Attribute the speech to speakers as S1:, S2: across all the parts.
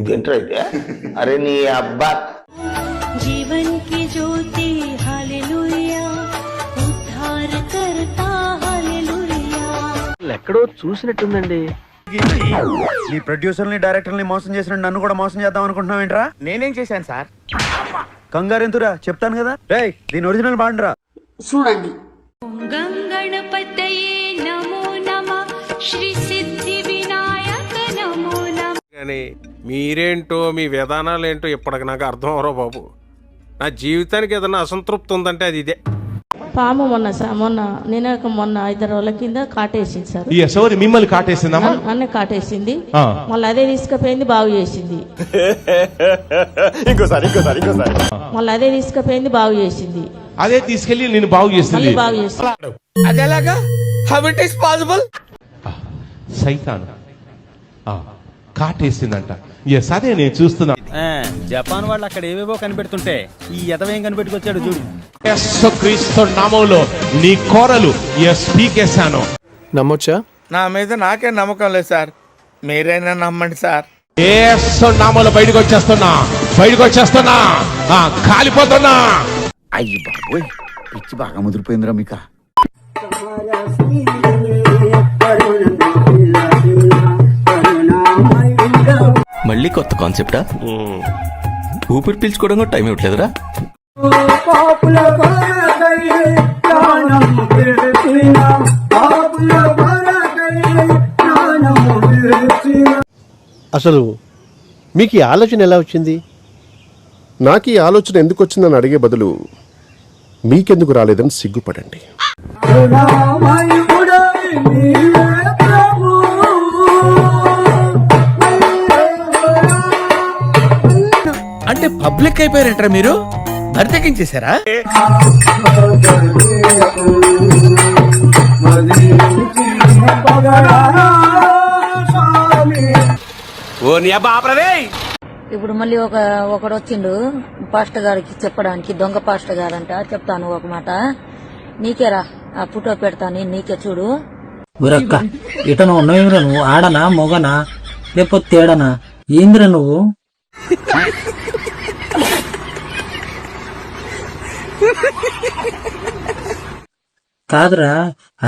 S1: ఇదేంట్రా అయితే? అరే నీ అబ్బా
S2: జీవన్ కి జ్యోతి హల్లెలూయా ఉద్ధారకర్త హల్లెలూయా.
S3: ఎక్కడో చూసినట్టుందండి.
S4: ఈ ప్రొడ్యూసర్ని డైరెక్టర్ని మోసం చేసిన నన్ను కూడా మోసం చేద్దాం అనుకుంటున్నావు ఏంట్రా?
S3: నేనేం చేశాను సార్?
S4: కంగారు ఎంతురా చెప్తాను కదా. రేయ్ దీని ఒరిజినల్ పాడండిరా.
S2: చూడండి. గంగణపతయే నమో నమః శ్రీ సిద్ధి వినాయక నమో నమః.
S5: కానీ మీరేంటో మీ విధానాలేంటో ఇప్పటికి నాకు అర్థం అవరో బాబు. నా జీవితానికి ఏదైనా అసంతృప్తి ఉందంటే అది ఇదే.
S6: పాము మొన్న 5 రోజుల కింద కాటేసింది సార్.
S7: ఎవరు మిమ్మల్ని కాటేసిందమ్మా?
S6: నన్ను కాటేసింది. మళ్ళీ అదే తీసుకుపోయింది, బాగు చేసింది. మళ్ళీ అదే తీసుకుపోయింది, బాగు చేసింది.
S7: అదే తీసుకెళ్లి నేను బాగు చేసింది.
S6: బాగు చేసింది.
S3: అదేలాగా? How it is possible?
S7: సైతాన్ కాటేసిందంట. ఎస్ అదే నేను చూస్తున్నా.
S3: జపాన్ వాళ్ళు అక్కడ ఏవేవో కనిపెడుతుంటే ఈ ఎదవేం కనిపెట్టుకొచ్చాడు చూడు.
S7: యేసుక్రీస్తు నామములో నీ కోరలు పీకేశాను.
S5: నమ్మొచ్చా?
S3: నా మీద నాకే నమ్మకం లేదు సార్, మీరైనా నమ్మండి సార్.
S7: యేసు నామములో బయటకు వచ్చేస్తున్నా, కాలిపోతున్నా.
S4: అయ్యి బాబోయ్, పిచ్చి బాగా ముదిరిపోయిందిరా మీకా.
S8: మళ్ళీ కొత్త కాన్సెప్టా? ఊపిరి పీల్చుకోవడం కూడా టైం ఇవ్వట్లేదురా.
S9: అసలు మీకు ఈ ఆలోచన ఎలా వచ్చింది? నాకు ఈ ఆలోచన ఎందుకు వచ్చిందని అడిగే బదులు మీకెందుకు రాలేదని సిగ్గుపడండి.
S3: అంటే పబ్లిక్ అయిపోయారంటారా మీరు? బరితెక్కించేశారా?
S6: ఇప్పుడు మళ్ళీ ఒకడు వచ్చిండు పాస్టర్ గారికి చెప్పడానికి. దొంగ పాస్టర్ గారంట. చెప్తాను ఒక మాట, నీకేరా ఆ ఫోటో పెడతాను, నీకే చూడు.
S10: ఊరక్క ఇటను ఉన్నవేమిరా నువ్వు? ఆడనా మొగనా లేకపోతే తేడనా? ఏందిరా నువ్వు? కాదురా,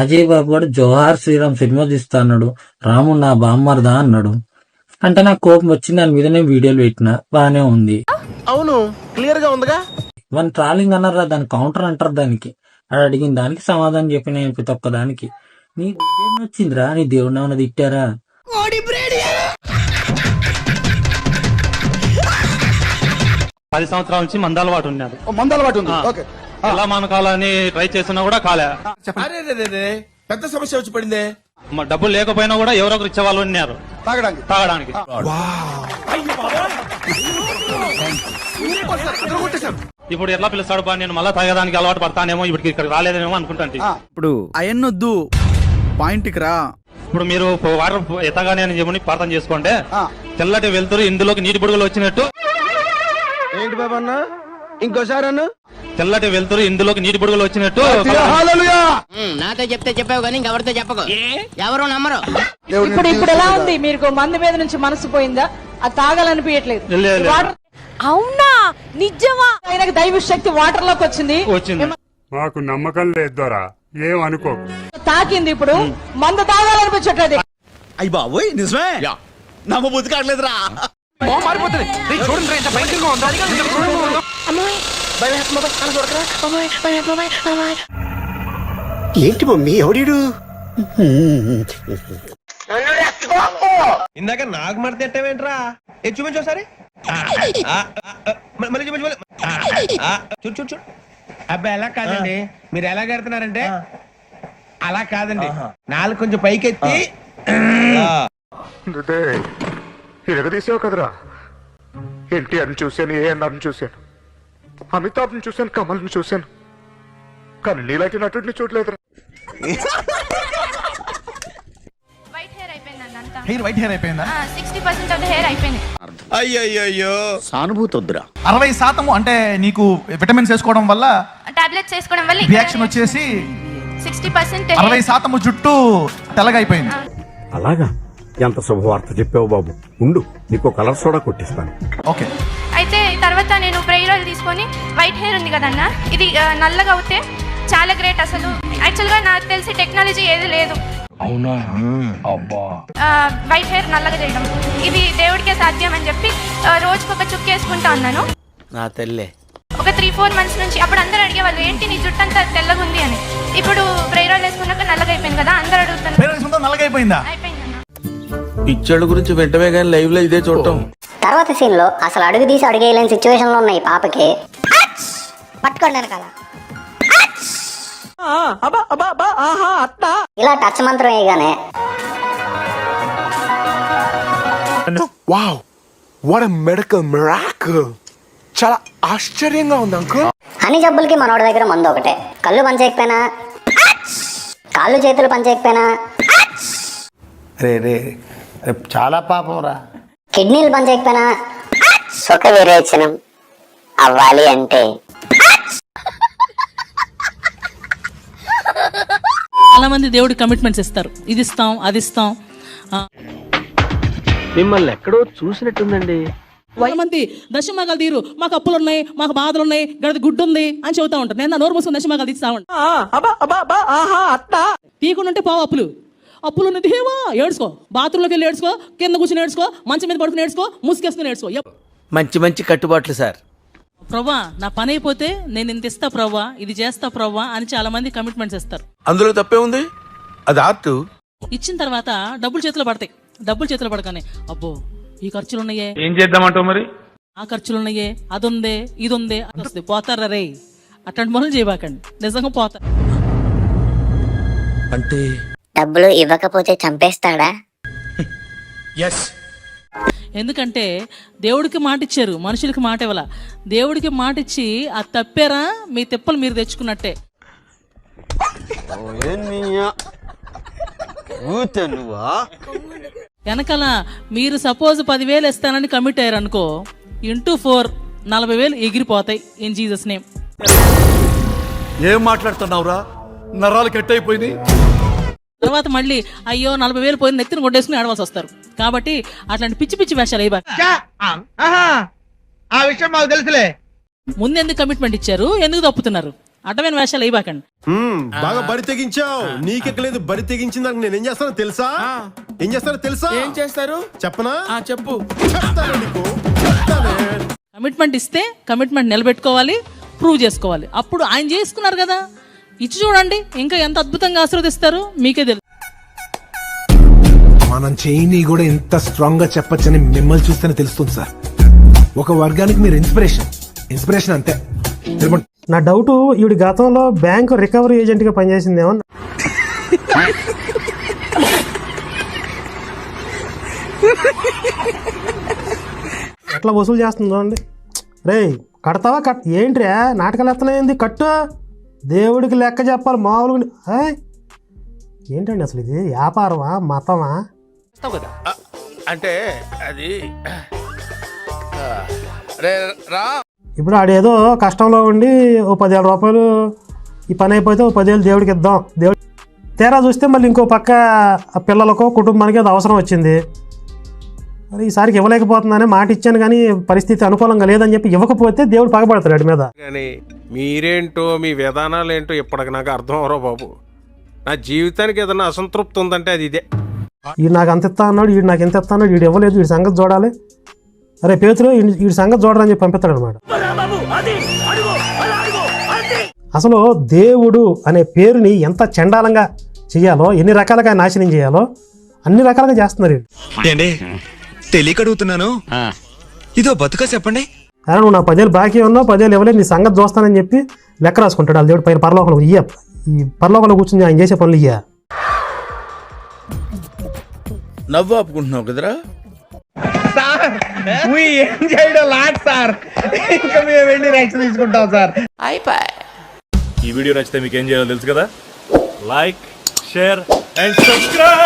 S10: అజయ్ బాబు వాడు జోహార్ శ్రీరామ్ సినిమా తీస్తా అన్నాడు. రాముడు నా బామ్మర్దా అన్నాడు. అంటే నాకు కోపం వచ్చింది, దాని మీదనే వీడియోలు పెట్టిన. బానే ఉంది.
S3: అవును, క్లియర్ గా ఉందిగా.
S10: వన్ ట్రాలింగ్ అన్నారా, దాని కౌంటర్ అంటారు. దానికి అది అడిగిన దానికి సమాధానం చెప్పిన ప్రతి ఒక్క దానికి. నీ ఏం వచ్చిందిరా? నీ దేవుడు ఏమన్నా తిట్టారా?
S11: 10 సంవత్సరాల నుంచి మందలవాటు ఉన్నాడు. ఎలా మనకాలని ట్రై చేస్తున్నా కూడా కాలే.
S3: పెద్ద సమస్య వచ్చి పడిందే.
S11: డబ్బులు లేకపోయినా కూడా ఎవరో ఒకరు ఇచ్చేవాళ్ళు ఉన్నారు తాగడానికి. ఇప్పుడు ఎట్లా పిలుస్తాడు బా, నేను మళ్ళా తాగడానికి అలవాటు పడతానేమో, ఇప్పుడు ఇక్కడ రాలేదేమో అనుకుంటాను.
S4: ఇప్పుడు అయన్నొద్దు, పాయింట్కి రా.
S11: ఇప్పుడు మీరు వాటర్ ఎత్తగానే అని చెప్పని ప్రార్థన చేసుకోండి. తెల్లటి వెళ్తురు ఇందులోకి నీటి బుడుగులు వచ్చినట్టు.
S3: ఏంటి బాబా అన్న, ఇంకోసారి అన్న.
S11: తెల్లటి వెళ్తురు ఇందులోకి నీటి బుడుగులు వచ్చినట్టు.
S6: నాతో చెప్తే చెప్పావు కానీ ఇంకెవరితో చెప్పకు, ఎవరు నమ్మరు. ఇప్పుడు ఎలా ఉంది? మీకు మందు మీద నుంచి మనసు పోయిందా? అది తాగాలనిపించట్లేదు. అవునా? నిజమా? ఆయనకు దైవ శక్తి వాటర్ లోకి వచ్చింది.
S5: మాకు నమ్మకం లేదు దొరా, ఏమనుకో.
S6: తాకింది, ఇప్పుడు మందు తాగాలనిపించట్లేదు.
S4: అయ్యి బాబోయ్, నిజమే నమ్మ బుద్ధి కావట్లేదురా.
S9: ఏంటి మమ్మీ ఎవడీడు?
S3: ఇందాక నాకు మడత ఎట్టవేంట్రా? చూపించు ఒకసారి. మళ్ళీ చూపించు. చూడు చూడు చూడు. అబ్బాయి ఎలా కాదండి, మీరు ఎలా కడుతున్నారంటే అలా కాదండి. నాలుగు కొంచెం పైకెత్తి
S9: తీసావు కదరా. ఎన్టీఆర్ని చూశాను, ఏఎన్ఆర్ని చూశాను, అమితాబ్ని చూశాను, కమల్ని చూశాను, కానీ నీలాంటి నటుడిని చూడలేదురా.
S2: వైట్ హెయిర్ అయిపోయిందండి అంతా.
S11: హెయిర్ వైట్ హెయిర్ అయిపోయిందా?
S2: 60% ఆఫ్ ద హెయిర్ అయిపోయింది.
S4: అయ్యయ్యో సానుభూతి వద్దురా.
S11: 60% అంటే నీకు విటమిన్స్ వేసుకోవడం వల్ల
S2: టాబ్లెట్స్ వేసుకోవడం వల్ల
S11: రియాక్షన్ వచ్చేసి
S2: 60%
S11: 60% జుట్టు తెల్లగా అయిపోయింది.
S4: అలాగా? ఎంత శుభవార్త చెప్పావు బాబు. ఉండు, నీకు కలర్ సోడా కొట్టిస్తాను.
S11: ఓకే.
S2: అయితే తర్వాత నేను బ్రెయిన్ ఆయిల్ తీసుకొని వైట్ హెయిర్ ఉంది కదన్న, ఇది నల్లగా అవుతే చాలా గ్రేట్. అసలు యాక్చువల్గా నాకు తెలిసి టెక్నాలజీ ఏది లేదు.
S7: అవునా? అబ్బా.
S2: వైట్ హెయిర్ నల్లగా చేయడం ఇది దేవుడికే సాధ్యం అని చెప్పి రోజుకొక చుక్క వేసుకుంటా ఉన్నాను.
S3: నా తల్లే
S2: ఒక 3-4 మంత్స్ నుంచి. అప్పుడు అందరూ అడిగేవాళ్ళు ఏంటి నీ జుట్టు అంతా తెల్లగా ఉంది అని. ఇప్పుడు బ్రెయిన్ ఆయిల్ వేసుకున్నాక నల్లగా అయిపోయింది కదా, అందరూ అడుగుతున్నారు.
S11: నల్లగా అయిపోయిందా?
S2: అయిపోయిందన్న.
S3: పిచ్చోళ్ళ గురించి వెంటనే కానీ లైవ్ లో ఇదే చూడటం.
S6: తర్వాత సీన్ లో అసలు అడుగు తీసి అడిగేయలేని సిచ్యువేషన్ లో ఉన్న ఈ పాపకి పట్టుకోండి వెనకాల ఇలా టచ్ మంత్రం వేయగానే
S7: wow, what a medical miracle. చాలా ఆశ్చర్యంగా ఉంది అంకుల్.
S6: అన్ని జబ్బులకి మనోడి దగ్గర మందు ఒకటే. కళ్ళు పనిచేయకపోయినా, కాళ్ళు చేతులు పనిచేయకపోయినా,
S1: రే చాలా పాపం రా.
S6: కిడ్నీలు పనిచేయకపోయినా సుఖ విరేచనం అవ్వాలి అంటే
S10: చాలా మంది దేవుడికి కమిట్మెంట్స్ ఇస్తారు. ఇది ఇస్తాం, అది ఇస్తాం.
S3: మిమ్మల్ని ఎక్కడో చూసినట్టుందండి.
S10: చాలా మంది దశమాగాలు తీరు, మాకు అప్పులు ఉన్నాయి, మాకు బాధలు ఉన్నాయి, గడిది గుడ్డు ఉంది అని చెబుతా ఉంటారు. నేను నా నోరు మూసుకుని దశమాగాలు తీస్తా ఉంటా. తీయకుండా ఉంటే పావు అప్పులు ఉన్నది దేవా ఏడ్చుకో, బాత్రూంలోకి వెళ్ళి ఏడ్చుకో, కింద కూర్చొని ఏడ్చుకో, మంచం మీద పడుకుని ఏడ్చుకో, ముసుకేసుకుని ఏడ్చుకో.
S3: మంచి మంచి కట్టుబాట్లు సార్.
S10: ప్రవ్వా నా పని అయిపోతే నేను ఇంత ఇస్తా ప్రవ్వా, ఇది చేస్తా ప్రవ్వా అని చాలా మంది కమిట్మెంట్స్ ఇస్తారు.
S7: అందులో తప్పే ఉంది, అది ఆర్ట్.
S10: ఇచ్చిన తర్వాత డబ్బులు చేతిలో పడతాయి. డబ్బులు చేతిలో పడగానే అబ్బో ఈ ఖర్చులు ఉన్నాయే,
S11: ఏం చేద్దామంటావు మరి?
S10: ఆ ఖర్చులు ఉన్నాయే, అది ఉందే, ఇది ఉందే అని వస్తుంది. పోతారా రే, అట్లాంటి పనులు చేయబాకండి, నిజంగా పోతారు.
S7: అంటే
S6: డబ్బులు ఇవ్వకపోతే చంపేస్తాడా?
S10: ఎందుకంటే దేవుడికి మాట ఇచ్చారు, మనుషులకి మాట ఇవ్వాల. దేవుడికి మాట ఇచ్చి అది తప్పారా మీ తిప్పలు మీరు తెచ్చుకున్నట్టే. వెనకాల మీరు సపోజ్ 10,000 ఇస్తానని కమిట్ అయ్యారు అనుకో, ఇంటూ 4 40,000 ఎగిరిపోతాయి. In Jesus name.
S4: ఏం మాట్లాడుతున్నావురా? నరాలు కట్ అయిపోయింది.
S10: తర్వాత మళ్ళీ అయ్యో 40,000 పోయింది నెత్తిని కొట్టేసుకుని ఆడవలసి వస్తారు. కాబట్టి అట్లాంటి పిచ్చి పిచ్చి వేషాలు అయిపోయి
S3: ఆ విషయం మాకు తెలుసులే.
S10: ముందు ఎందుకు కమిట్మెంట్ ఇచ్చారు, ఎందుకు తప్పుతున్నారు? అడ్డమైన వేషాలు అయిపోకండి.
S9: బాగా బరి తెగించావు. నీకెక్కలేదు, బరి తెగించిన దానికి నేను ఏం చేస్తానో తెలుసా? ఏం చేస్తానో తెలుసా?
S3: ఏం చేస్తారు
S9: చెప్పనా?
S3: చెప్పు.
S9: చెప్తాను నీకు, చెప్తానే.
S10: కమిట్మెంట్ ఇస్తే కమిట్మెంట్ నిలబెట్టుకోవాలి, ప్రూవ్ చేసుకోవాలి. అప్పుడు ఆయన చేసుకున్నారు కదా, ఇచ్చి చూడండి ఇంకా ఎంత అద్భుతంగా ఆశీర్వదిస్తారు మీకే తెలుసు.
S7: మనం చేయని కూడా ఎంత స్ట్రాంగ్ గా చెప్పొచ్చని మిమ్మల్ని చూస్తేనే తెలుస్తుంది సార్. ఒక వర్గానికి మీరు ఇన్స్పిరేషన్ అంతే.
S11: నా డౌట్, ఈవిడ గతంలో బ్యాంకు రికవరీ ఏజెంట్ గా పనిచేసిందేమో. ఎట్లా వసూలు చేస్తుందో అండి. రే కడతావా? ఏంట్రా నాటకాలు ఎత్తనేంది? కట్టు. దేవుడికి లెక్క చెప్పాలి మామూలుగా. ఏంటండి అసలు ఇది వ్యాపారమా మతమా?
S3: అంటే అది
S11: ఇప్పుడు ఆడేదో కష్టంలో ఉండి ఓ 10,000 రూపాయలు ఈ పని అయిపోతే ఓ 10,000 దేవుడికి ఇద్దాం. దేవుడు తేరా చూస్తే మళ్ళీ ఇంకో పక్క పిల్లలకో కుటుంబానికి అది అవసరం వచ్చింది. మరి ఈసారికి ఇవ్వలేకపోతున్నానే మాట ఇచ్చాను కానీ పరిస్థితి అనుకూలంగా లేదని చెప్పి ఇవ్వకపోతే దేవుడు పగబడతాడు వాడి మీద.
S5: కానీ మీరేంటో మీ విధానాలు ఏంటో ఇప్పటికి నాకు అర్థం అవరో బాబు. నా జీవితానికి ఏదైనా అసంతృప్తి ఉందంటే అది ఇదే.
S11: వీడు నాకు అంత ఇస్తా అన్నాడు, వీడు నాకు ఎంత ఇస్తా అన్నాడు, వీడు ఇవ్వలేదు, వీడి సంగతి చూడాలి. అరే పేతురు వీడి సంగతి చూడరని చెప్పి పంపిస్తాడు అనమాట. అసలు దేవుడు అనే పేరుని ఎంత చండాలంగా చెయ్యాలో, ఎన్ని రకాలుగా నాశనం చేయాలో అన్ని రకాలుగా చేస్తున్నారు.
S4: తెలియక అడుగుతున్నాను, ఇదో బతుక చెప్పండి.
S11: అరే నువ్వు నా 10,000 బాకీ ఉన్నావు, 10,000 ఇవ్వలేదు, నీ సంగతి చూస్తానని చెప్పి లెక్క రాసుకుంటాడు. వాళ్ళ దేవుడు పైన పరలోకంలో ఈ పరలోకంలో కూర్చుని ఆయన చేసే పనులు ఇయ్య.
S3: నవ్వు ఆపుకుంటున్నావు కదరా సార్. ఏం చేయడం లాట్ సార్, ఇంకా మేము వెళ్ళి రియాక్షన్ తీసుకుంటాం సార్.
S11: ఈ వీడియో నచ్చితే మీకు ఏం చేయాలో తెలుసు కదా. Like, share and subscribe.